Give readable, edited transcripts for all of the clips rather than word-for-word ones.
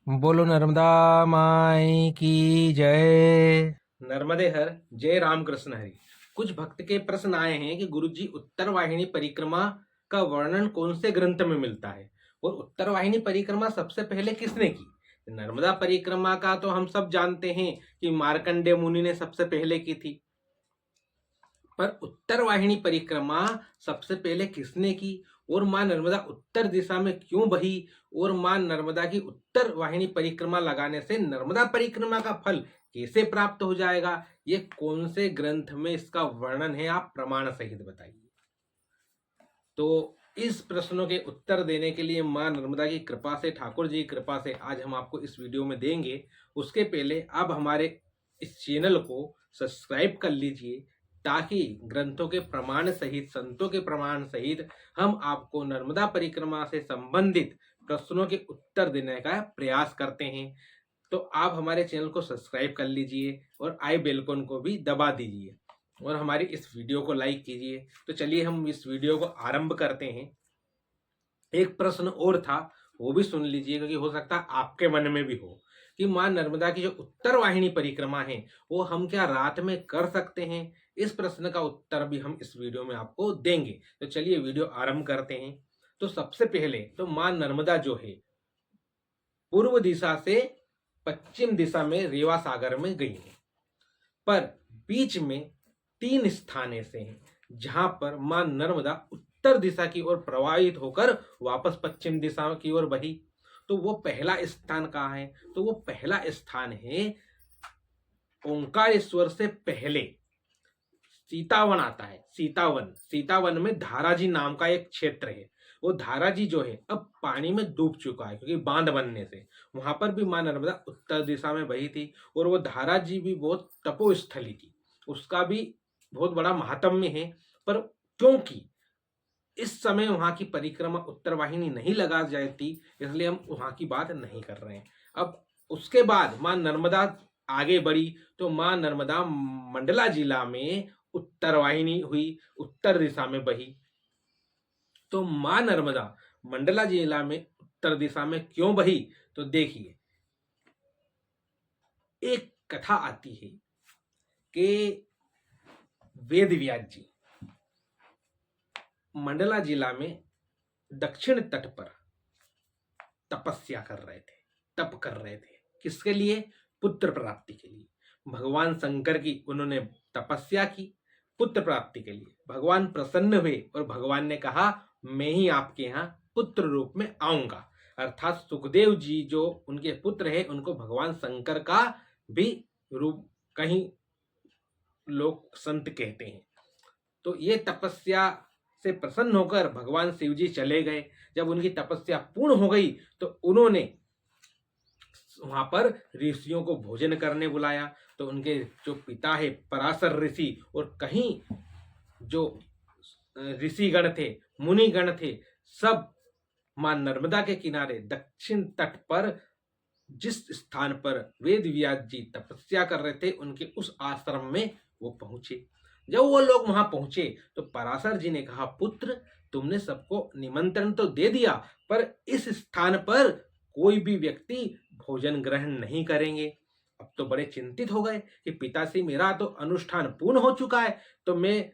बोलो नर्मदा माई की जय। नर्मदे हर जय रामकृष्ण हरि। कुछ भक्त के प्रश्न आए हैं कि गुरुजी उत्तरवाहिनी परिक्रमा का वर्णन कौन से ग्रंथ में मिलता है और उत्तरवाहिनी परिक्रमा सबसे पहले किसने की। नर्मदा परिक्रमा का तो हम सब जानते हैं कि मार्कंडेय मुनि ने सबसे पहले की थी, पर उत्तरवाहिनी परिक्रमा सबसे पहले किसने की और मां नर्मदा उत्तर दिशा में क्यों बही और मां नर्मदा की उत्तर वाहिनी परिक्रमा लगाने से नर्मदा परिक्रमा का फल कैसे प्राप्त हो जाएगा, ये कौन से ग्रंथ में इसका वर्णन है, आप प्रमाण सहित बताइए। तो इस प्रश्नों के उत्तर देने के लिए मां नर्मदा की कृपा से, ठाकुर जी की कृपा से आज हम आपको इस वीडियो में देंगे। उसके पहले आप हमारे इस चैनल को सब्सक्राइब कर लीजिए ताकि ग्रंथों के प्रमाण सहित, संतों के प्रमाण सहित हम आपको नर्मदा परिक्रमा से संबंधित प्रश्नों के उत्तर देने का प्रयास करते हैं। तो आप हमारे चैनल को सब्सक्राइब कर लीजिए और आई बेलकॉन को भी दबा दीजिए और हमारी इस वीडियो को लाइक कीजिए। तो चलिए हम इस वीडियो को आरंभ करते हैं। एक प्रश्न और था, वो भी सुन लीजिए क्योंकि हो सकता है आपके मन में भी हो कि मां नर्मदा की जो उत्तर वाहिनी परिक्रमा है वो हम क्या रात में कर सकते हैं। इस प्रश्न का उत्तर भी हम इस वीडियो में आपको देंगे। तो चलिए वीडियो आरंभ करते हैं। तो सबसे पहले तो मां नर्मदा जो है पूर्व दिशा से पश्चिम दिशा में रेवा सागर में गई है, पर बीच में 3 स्थान ऐसे हैं जहां पर मां नर्मदा उत्तर दिशा की ओर प्रवाहित होकर वापस पश्चिम दिशा की ओर बही। तो वो पहला स्थान कहाँ है? तो वो पहला स्थान है ओंकारेश्वर से पहले सीतावन आता है। सीतावन, सीतावन में धाराजी नाम का एक क्षेत्र है। वो धाराजी जो है अब पानी में डूब चुका है क्योंकि बांध बनने से। वहां पर भी मां नर्मदा उत्तर दिशा में बही थी और वो धाराजी भी बहुत तपोस्थली थी, उसका भी बहुत बड़ा महात्म्य है। पर क्योंकि इस समय वहां की परिक्रमा उत्तर वाहिनी नहीं लगा जाती, इसलिए हम वहां की बात नहीं कर रहे हैं। अब उसके बाद मां नर्मदा आगे बढ़ी तो मां नर्मदा मंडला जिला में उत्तर वाहिनी हुई, उत्तर दिशा में बही। तो मां नर्मदा मंडला जिला में उत्तर दिशा में क्यों बही? तो देखिए, एक कथा आती है कि वेद व्यास जी मंडला जिला में दक्षिण तट पर तपस्या कर रहे थे, तप कर रहे थे। किसके लिए? पुत्र प्राप्ति के लिए। भगवान शंकर की उन्होंने तपस्या की पुत्र प्राप्ति के लिए। भगवान प्रसन्न हुए और भगवान ने कहा मैं ही आपके यहाँ पुत्र रूप में आऊंगा। अर्थात सुखदेव जी जो उनके पुत्र हैं उनको भगवान शंकर का भी रूप कहीं लोग संत कहते हैं। तो ये तपस्या से प्रसन्न होकर भगवान शिव जी चले गए। जब उनकी तपस्या पूर्ण हो गई तो उन्होंने वहां पर ऋषियों को भोजन करने बुलाया। तो उनके जो पिता है पराशर ऋषि और कहीं जो ऋषिगण थे, मुनिगण थे, सब मां नर्मदा के किनारे दक्षिण तट पर जिस स्थान पर वेद व्यास जी तपस्या कर रहे थे उनके उस आश्रम में वो पहुंचे। जब वो लोग वहां पहुंचे तो पराशर जी ने कहा पुत्र, तुमने सबको निमंत्रण तो दे दिया पर इस स्थान पर कोई भी व्यक्ति भोजन ग्रहण नहीं करेंगे। अब तो बड़े चिंतित हो गए कि पिताश्री मेरा तो अनुष्ठान पूर्ण हो चुका है, तो मैं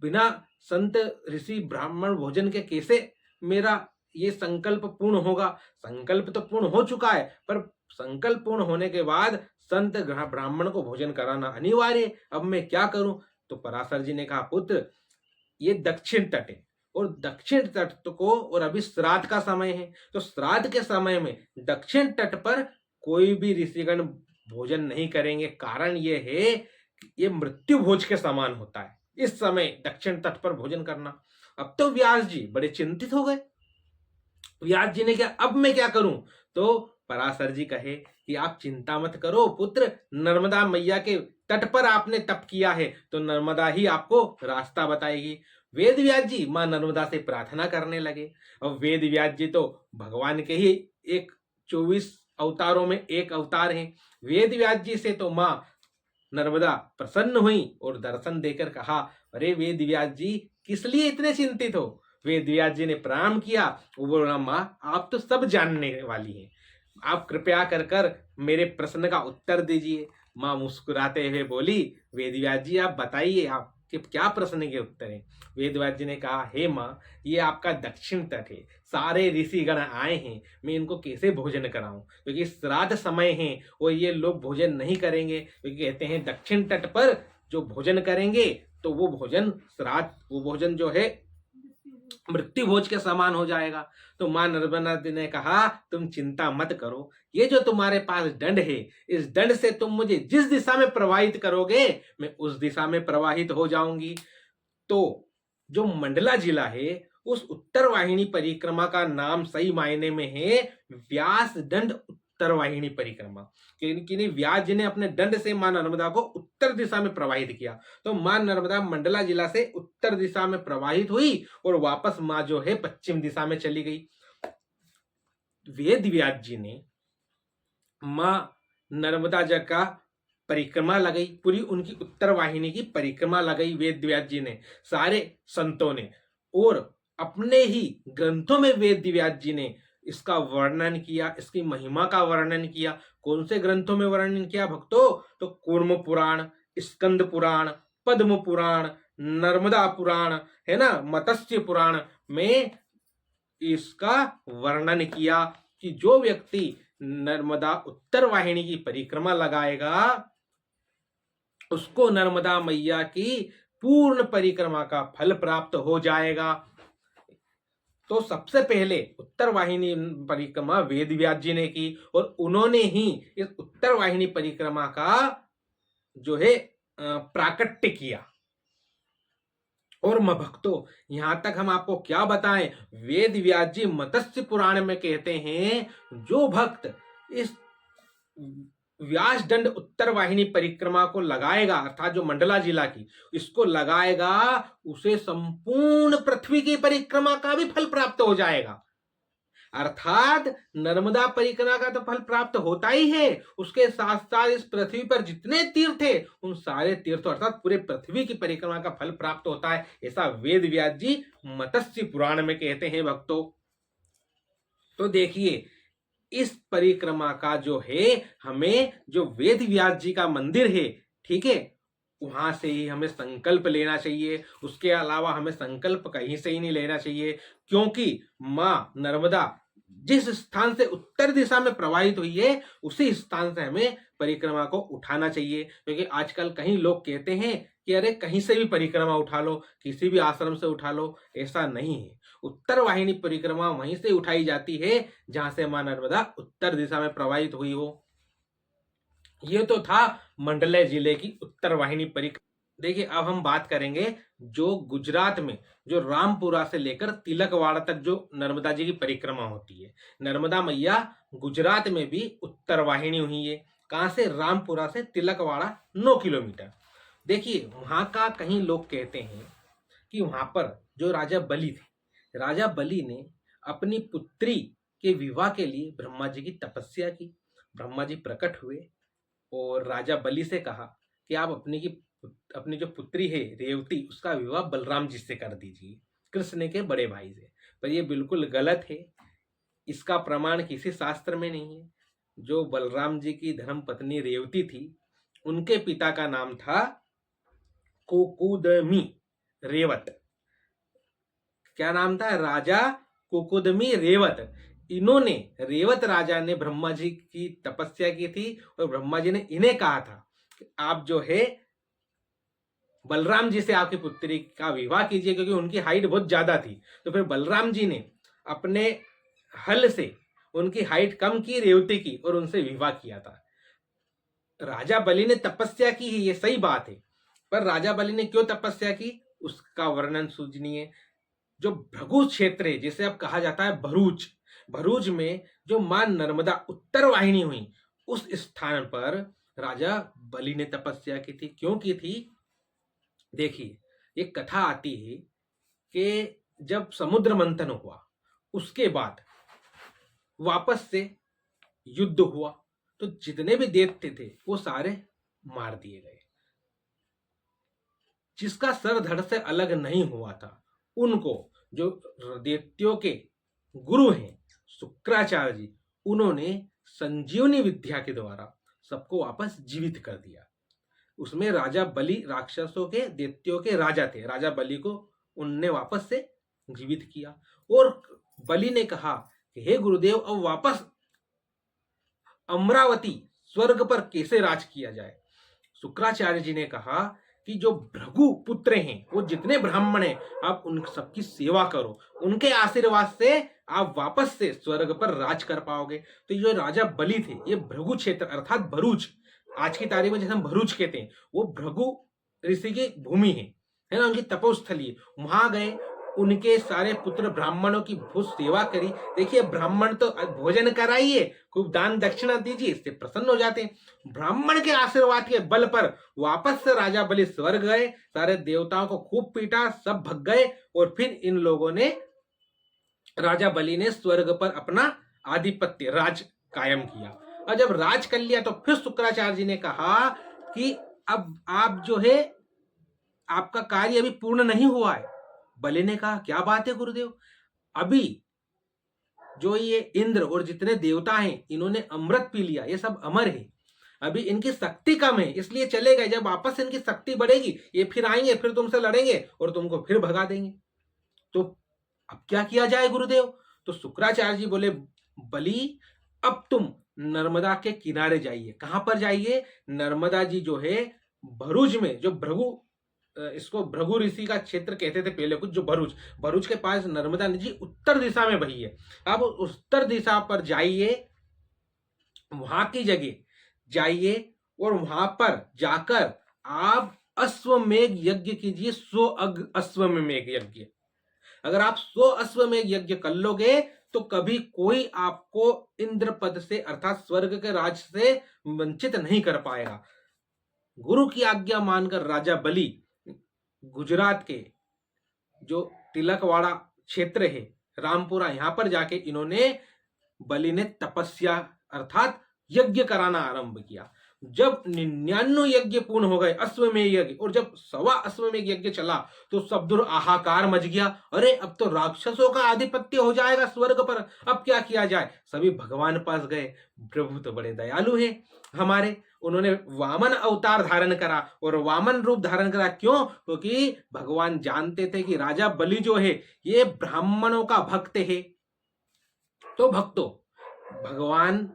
बिना संत ऋषि ब्राह्मण भोजन के कैसे मेरा ये संकल्प पूर्ण होगा। संकल्प तो पूर्ण हो चुका है पर संकल्प पूर्ण होने के बाद संत ब्राह्मण को भोजन कराना अनिवार्य। अब मैं क्या करूं? तो पराशर जी ने कहा पुत्र, ये दक्षिण तट है और दक्षिण तट को, और अभी श्राद्ध का समय है, तो श्राद्ध के समय में दक्षिण तट पर कोई भी ऋषिगण भोजन नहीं करेंगे। कारण ये है कि ये मृत्यु भोज के समान होता है इस समय दक्षिण तट पर भोजन करना। अब तो व्यास जी बड़े चिंतित हो गए। व्यास जी ने क्या, अब मैं क्या करूं? तो पराशर जी कहे कि आप चिंता मत करो पुत्र, नर्मदा मैया के तट पर आपने तप किया है तो नर्मदा ही आपको रास्ता बताएगी। वेद व्यास जी मां नर्मदा से प्रार्थना करने लगे। और वेद व्यास जी तो भगवान के ही एक 24 अवतारों में एक अवतार हैं। वेद व्यास जी से तो मां नर्मदा प्रसन्न हुई और दर्शन देकर कहा अरे वेद व्यास जी, किस लिए इतने चिंतित हो? वेद व्यास जी ने प्रणाम किया। वो बोला मां, आप तो सब जानने वाली हैं, आप कृपया कर कर मेरे प्रश्न का उत्तर दीजिए। माँ मुस्कुराते हुए बोली, वेदव्यास जी आप बताइए आपके क्या प्रश्न के उत्तर हैं। वेदव्यास जी ने कहा, हे माँ, ये आपका दक्षिण तट है, सारे ऋषिगण आए हैं, मैं इनको कैसे भोजन कराऊं, क्योंकि श्राद्ध समय है और ये लोग भोजन नहीं करेंगे, क्योंकि कहते हैं दक्षिण तट पर जो भोजन करेंगे तो वो भोजन श्राद्ध, वो भोजन जो है मृत्यु भोज के समान हो जाएगा। तो मां नर्मदा जी ने कहा, तुम चिंता मत करो, ये जो तुम्हारे पास दंड है, इस दंड से तुम मुझे जिस दिशा में प्रवाहित करोगे मैं उस दिशा में प्रवाहित हो जाऊंगी। तो जो मंडला जिला है, उस उत्तर वाहिनी परिक्रमा का नाम सही मायने में है व्यास दंड उत्तर वाहिनी परिक्रमा। क्योंकि व्यास जी ने अपने दंड से मां नर्मदा को उत्तर दिशा में प्रवाहित किया, तो मां नर्मदा मंडला जिला से उत्तर दिशा में प्रवाहित हुई और वापस मां जो है पश्चिम दिशा में चली गई। वेद व्यास जी ने मां नर्मदा जी का परिक्रमा लगाई, पूरी उनकी उत्तर वाहिनी की परिक्रमा लगाई वेद व्यास जी ने, सारे संतों ने, और अपने ही ग्रंथों में वेद व्यास जी ने इसका वर्णन किया, इसकी महिमा का वर्णन किया। कौन से ग्रंथों में वर्णन किया भक्तों? तो कूर्म पुराण, स्कंद पुराण, पद्म पुराण, नर्मदा पुराण, है ना, मत्स्य पुराण में इसका वर्णन किया कि जो व्यक्ति नर्मदा उत्तर वाहिनी की परिक्रमा लगाएगा उसको नर्मदा मैया की पूर्ण परिक्रमा का फल प्राप्त हो जाएगा। तो सबसे पहले उत्तर वाहिनी परिक्रमा वेद व्यास जी ने की और उन्होंने ही इस उत्तर वाहिनी परिक्रमा का जो है प्राकट्य किया। और भक्तों, यहां तक हम आपको क्या बताएं, वेद व्यास जी मत्स्य पुराण में कहते हैं जो भक्त इस व्यास दंड उत्तर वाहिनी परिक्रमा को लगाएगा, अर्थात जो मंडला जिला की इसको लगाएगा, उसे संपूर्ण पृथ्वी की परिक्रमा का भी फल प्राप्त हो जाएगा। अर्थात नर्मदा परिक्रमा का तो फल प्राप्त होता ही है, उसके साथ साथ इस पृथ्वी पर जितने तीर्थ है उन सारे तीर्थों अर्थात पूरे पृथ्वी की परिक्रमा का फल प्राप्त होता है, ऐसा वेद व्यास जी मत्स्य पुराण में कहते हैं भक्तों। तो देखिए, इस परिक्रमा का जो है, हमें जो वेद व्यास जी का मंदिर है, ठीक है, वहां से ही हमें संकल्प लेना चाहिए, उसके अलावा हमें संकल्प कहीं से ही नहीं लेना चाहिए, क्योंकि मां नर्मदा जिस स्थान से उत्तर दिशा में प्रवाहित हुई है उसी स्थान से हमें परिक्रमा को उठाना चाहिए। क्योंकि आजकल कहीं लोग कहते हैं कि अरे कहीं से भी परिक्रमा उठा लो, किसी भी आश्रम से उठा लो, ऐसा नहीं है। उत्तर वाहिनी परिक्रमा वहीं से उठाई जाती है जहां से मां नर्मदा उत्तर दिशा में प्रवाहित हुई हो। ये तो था मंडले जिले की उत्तर वाहिनी परिक्रमा। देखिए, अब हम बात करेंगे जो गुजरात में जो रामपुरा से लेकर तिलकवाड़ा तक जो नर्मदा जी की परिक्रमा होती है। नर्मदा मैया गुजरात में भी उत्तर वाहिनी हुई है। कहां से? रामपुरा से तिलकवाड़ा 9 किलोमीटर। देखिए, वहां का कहीं लोग कहते हैं कि वहां पर जो राजा बलि थे, राजा बलि ने अपनी पुत्री के विवाह के लिए ब्रह्मा जी की तपस्या की। ब्रह्मा जी प्रकट हुए और राजा बलि से कहा कि आप अपनी जो पुत्री है रेवती, उसका विवाह बलराम जी से कर दीजिए, कृष्ण के बड़े भाई से। पर यह बिल्कुल गलत है, इसका प्रमाण किसी शास्त्र में नहीं है। जो बलराम जी की धर्म पत्नी रेवती थी, उनके पिता का नाम था कुकुदमी रेवत। क्या नाम था? राजा कुकुदमी रेवत। इन्होंने, रेवत राजा ने ब्रह्मा जी की तपस्या की थी और ब्रह्मा जी ने इन्हें कहा था कि आप जो है बलराम जी से आपकी पुत्री का विवाह कीजिए, क्योंकि उनकी हाइट बहुत ज्यादा थी। तो फिर बलराम जी ने अपने हल से उनकी हाइट कम की, रेवती की, और उनसे विवाह किया था। राजा बलि ने तपस्या की है, ये सही बात है, पर राजा बलि ने क्यों तपस्या की उसका वर्णन सुनिए। जो भृगु क्षेत्र है, जिसे अब कहा जाता है भरूच, भरूच में जो मां नर्मदा उत्तर वाहिनी हुई, उस स्थान पर राजा बलि ने तपस्या की थी। क्यों की थी? देखिए, एक कथा आती है कि जब समुद्र मंथन हुआ उसके बाद वापस से युद्ध हुआ, तो जितने भी दैत्य थे वो सारे मार दिए गए। जिसका सर धड़ से अलग नहीं हुआ था, उनको, जो दैत्यों के गुरु हैं शुक्राचार्य जी, उन्होंने संजीवनी विद्या के द्वारा सबको वापस जीवित कर दिया। उसमें राजा बलि राक्षसों के दैत्यों के राजा थे, राजा बलि को उनने वापस से जीवित किया। और बलि ने कहा कि हे गुरुदेव, अब वापस अमरावती स्वर्ग पर कैसे राज किया जाए। शुक्राचार्य जी ने कहा कि जो भृगु पुत्र हैं, वो जितने ब्राह्मण हैं, आप उन सबकी सेवा करो, उनके आशीर्वाद से आप वापस से स्वर्ग पर राज कर पाओगे। तो जो राजा बलि थे, ये भृगु क्षेत्र अर्थात भरूच, आज की तारीख में जैसे हम भरूच कहते हैं, वो भृगु ऋषि की भूमि है ना, उनकी तपोस्थली है। वहां गए, उनके सारे पुत्र ब्राह्मणों की बहुत सेवा करी। देखिए, ब्राह्मण तो भोजन कराइए, खूब दान दक्षिणा दीजिए, इससे प्रसन्न हो जाते हैं। ब्राह्मण के आशीर्वाद के बल पर वापस से राजा बलि स्वर्ग गए, सारे देवताओं को खूब पीटा, सब भग गए। और फिर इन लोगों ने, राजा बलि ने स्वर्ग पर अपना आधिपत्य राज कायम किया। और जब राज कर लिया तो फिर शुक्राचार्य जी ने कहा कि अब आप जो है, आपका कार्य अभी पूर्ण नहीं हुआ है। बलि ने कहा, क्या बात है गुरुदेव, अभी जो ये इंद्र और जितने देवता हैं, इन्होंने अमृत पी लिया, ये सब अमर है, अभी इनकी शक्ति कम है, इसलिए चले गए। जब वापस इनकी शक्ति बढ़ेगी, ये फिर आएंगे, फिर तुमसे लड़ेंगे और तुमको फिर भगा देंगे। तो अब क्या किया जाए गुरुदेव। तो शुक्राचार्य जी बोले, बलि अब तुम नर्मदा के किनारे जाइए। कहां पर जाइए? नर्मदा जी जो है भरूच में, जो भृगु, इसको भृगु ऋषि का क्षेत्र कहते थे पहले कुछ, जो भरूच के पास नर्मदा नदी उत्तर दिशा में बही है। अब उत्तर दिशा पर जाइए, वहां की जगह जाइए और वहां पर जाकर आप अश्वमेघ यज्ञ कीजिए, 100 अश्वमेघ यज्ञ। अगर आप 100 अश्वमेघ यज्ञ कर लोगे तो कभी कोई आपको इंद्र पद से अर्थात स्वर्ग के राज से वंचित नहीं कर पाएगा। गुरु की आज्ञा मानकर राजा बलि गुजरात के जो तिलकवाड़ा क्षेत्र है, रामपुरा, यहां पर जाके इन्होंने, बलि ने तपस्या अर्थात यज्ञ कराना आरंभ किया। जब 99 यज्ञ पूर्ण हो गए, अश्वमेध यज्ञ, और जब 1.25 अश्वमेध यज्ञ चला तो सब दूर हाहाकार मच गया। अरे, अब तो राक्षसों का आधिपत्य हो जाएगा स्वर्ग पर, अब क्या किया जाए। सभी भगवान पास गए। प्रभु तो बड़े दयालु हैं हमारे, उन्होंने वामन अवतार धारण करा। और वामन रूप धारण करा क्यों? क्योंकि भगवान जानते थे कि राजा बलि जो है ये ब्राह्मणों का भक्त है। तो भक्तों, भगवान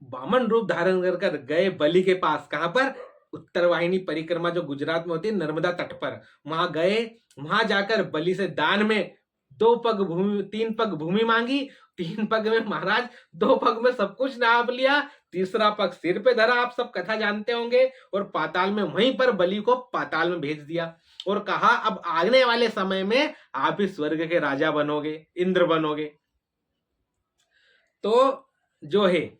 वामन रूप धारण कर गए बलि के पास। कहां पर? उत्तरवाहिनी परिक्रमा जो गुजरात में होती है, नर्मदा तट पर, वहां गए। वहां जाकर बलि से दान में 2 पग भूमि, 3 पग भूमि मांगी। 3 पग में महाराज, 2 पग में सब कुछ नाप लिया, तीसरा पग सिर पे धरा। आप सब कथा जानते होंगे। और पाताल में, वहीं पर बलि को पाताल में भेज दिया और कहा, अब आने वाले समय में आप ही स्वर्ग के राजा बनोगे, इंद्र बनोगे। तो जो है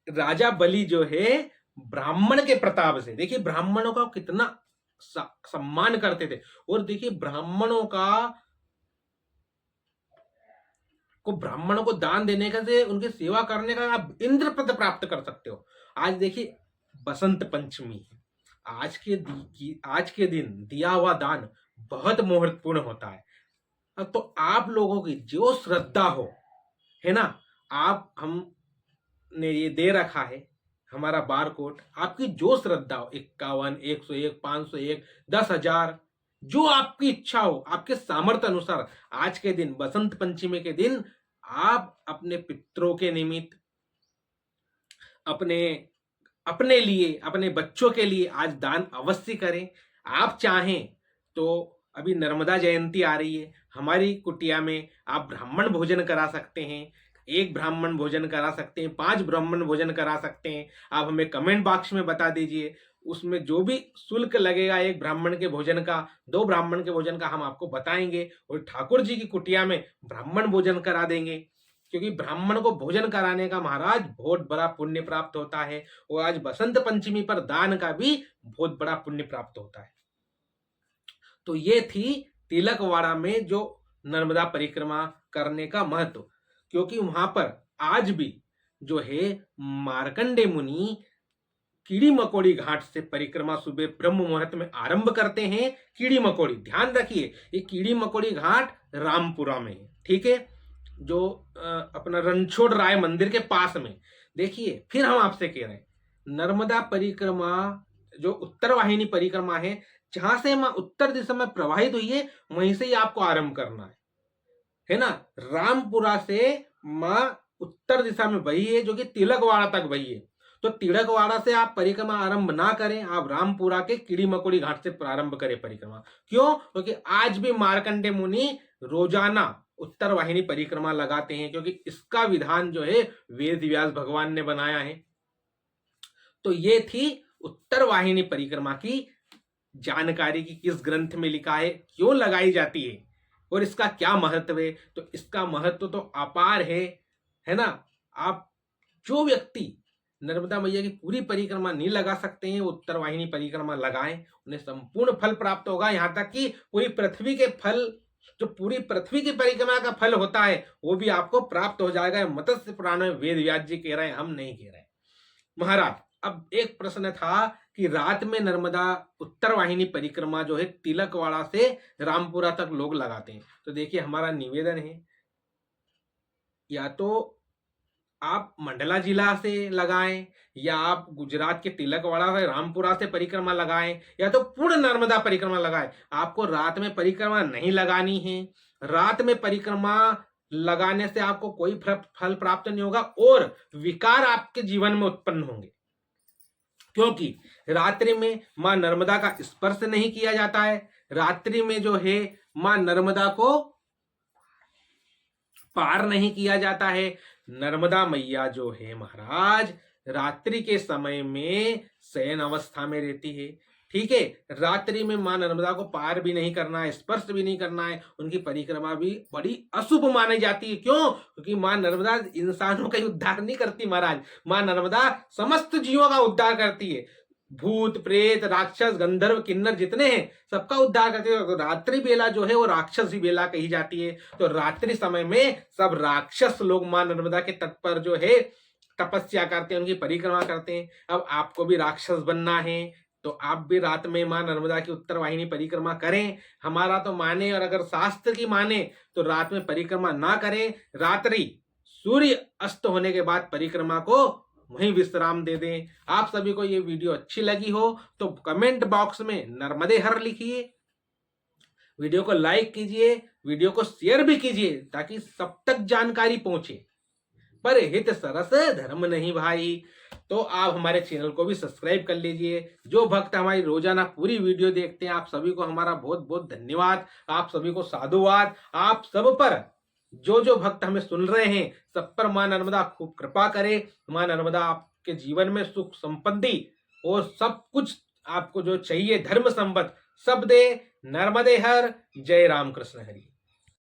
राजा बलि जो है ब्राह्मण के प्रताप से, देखिए ब्राह्मणों का कितना सम्मान करते थे। और देखिए ब्राह्मणों को दान देने का से, उनकी सेवा करने का आप इंद्र पद प्राप्त कर सकते हो। आज देखिए बसंत पंचमी, आज के दिन दिया हुआ दान बहुत महत्वपूर्ण होता है। तो आप लोगों की जो श्रद्धा हो, है ना, आप हमने ये दे रखा है हमारा बारकोड, आपकी जो श्रद्धा हो, 51, 101, 501, 10,000, जो आपकी इच्छा हो, आपके सामर्थ्य अनुसार, आज के दिन बसंत पंचमी के दिन आप अपने पितरों के निमित्त, अपने लिए, अपने बच्चों के लिए आज दान अवश्य करें। आप चाहें तो अभी नर्मदा जयंती आ रही है, हमारी कुटिया में आप ब्राह्मण भोजन करा सकते हैं। 1 ब्राह्मण भोजन करा सकते हैं, 5 ब्राह्मण भोजन करा सकते हैं। आप हमें कमेंट बॉक्स में बता दीजिए, उसमें जो भी शुल्क लगेगा 1 ब्राह्मण के भोजन का, 2 ब्राह्मण के भोजन का, हम आपको बताएंगे। और ठाकुर जी की कुटिया में ब्राह्मण भोजन करा देंगे, क्योंकि ब्राह्मण को भोजन कराने का महाराज बहुत बड़ा पुण्य प्राप्त होता है। और आज बसंत पंचमी पर दान का भी बहुत बड़ा पुण्य प्राप्त होता है। तो ये थी तिलकवाड़ा में जो नर्मदा परिक्रमा करने का महत्व, क्योंकि वहां पर आज भी जो है मार्कंडे मुनि कीड़ी मकोड़ी घाट से परिक्रमा सुबह ब्रह्म मुहूर्त में आरंभ करते हैं। कीड़ी मकोड़ी, ध्यान रखिए, ये कीड़ी मकोड़ी घाट रामपुरा में है, ठीक है, जो अपना रणछोड़ राय मंदिर के पास में। देखिए फिर हम आपसे कह रहे हैं, नर्मदा परिक्रमा जो उत्तर वाहिनी परिक्रमा है, जहां से माँ उत्तर दिशा में प्रवाहित हुई है, वहीं से ही आपको आरंभ करना है ना। रामपुरा से माँ उत्तर दिशा में बही है, जो कि तिलकवाड़ा तक बही है। तो तिलकवाड़ा से आप परिक्रमा आरंभ ना करें, आप रामपुरा के कीड़ी मकोड़ी घाट से प्रारंभ करें परिक्रमा। क्यों? क्योंकि आज भी मार्कंडे मुनि रोजाना उत्तर वाहिनी परिक्रमा लगाते हैं, क्योंकि इसका विधान जो है वेद व्यास भगवान ने बनाया है। तो ये थी उत्तर वाहिनी परिक्रमा की जानकारी की, किस ग्रंथ में लिखा है, क्यों लगाई जाती है और इसका क्या महत्व है। तो इसका महत्व तो अपार है ना। आप जो व्यक्ति नर्मदा मैया की पूरी परिक्रमा नहीं लगा सकते हैं, वो उत्तर वाहिनी परिक्रमा लगाएं, उन्हें संपूर्ण फल प्राप्त होगा। यहां तक कि पूरी पृथ्वी के फल, जो पूरी पृथ्वी की परिक्रमा का फल होता है, वो भी आपको प्राप्त हो जाएगा। मत्स्य पुराण में वेद व्यास जी कह रहे हैं, हम नहीं कह रहे। महाराज, अब एक प्रश्न था कि रात में नर्मदा उत्तर वाहिनी परिक्रमा जो है तिलकवाड़ा से रामपुरा तक लोग लगाते हैं। तो देखिए हमारा निवेदन है, या तो आप मंडला जिला से लगाएं, या आप गुजरात के तिलकवाड़ा से रामपुरा से परिक्रमा लगाएं, या तो पूर्ण नर्मदा परिक्रमा लगाएं। आपको रात में परिक्रमा नहीं लगानी है। रात में परिक्रमा लगाने से आपको कोई फल प्राप्त नहीं होगा और विकार आपके जीवन में उत्पन्न होंगे, क्योंकि रात्रि में मां नर्मदा का स्पर्श नहीं किया जाता है। रात्रि में जो है मां नर्मदा को पार नहीं किया जाता है। नर्मदा मैया जो है महाराज, रात्रि के समय में शयन अवस्था में रहती है। ठीक है, रात्रि में मां नर्मदा को पार भी नहीं करना है, स्पर्श भी नहीं करना है। उनकी परिक्रमा भी बड़ी अशुभ मानी जाती है। क्यों? क्योंकि मां नर्मदा इंसानों का ही उद्धार नहीं करती महाराज, मां नर्मदा समस्त जीवों का उद्धार करती है। भूत प्रेत राक्षस गंधर्व किन्नर जितने हैं, सबका उद्धार करती है। रात्रि बेला जो है वो राक्षसी बेला कही जाती है। तो रात्रि समय में सब राक्षस लोग मां नर्मदा के तट पर जो है तपस्या करते हैं, उनकी परिक्रमा करते हैं। अब आपको भी राक्षस बनना है, तो आप भी रात में मां नर्मदा की उत्तर वाहिनी परिक्रमा करें। हमारा तो माने, और अगर शास्त्र की माने तो रात में परिक्रमा ना करें। रात्रि सूर्य अस्त होने के बाद परिक्रमा को वहीं विश्राम दे दें। आप सभी को ये वीडियो अच्छी लगी हो तो कमेंट बॉक्स में नर्मदे हर लिखिए, वीडियो को लाइक कीजिए, वीडियो को शेयर भी कीजिए, ताकि सब तक जानकारी पहुंचे। पर हित सरस धर्म नहीं भाई। तो आप हमारे चैनल को भी सब्सक्राइब कर लीजिए। जो भक्त हमारी रोजाना पूरी वीडियो देखते हैं, आप सभी को हमारा बहुत बहुत धन्यवाद, आप सभी को साधुवाद। आप सब पर जो जो भक्त हमें सुन रहे हैं, सब पर मां नर्मदा खूब कृपा करे। मां नर्मदा आपके जीवन में सुख संपत्ति और सब कुछ आपको जो चाहिए धर्म संपत्ति सब दे। नर्मदे हर। जय राम कृष्ण हरि।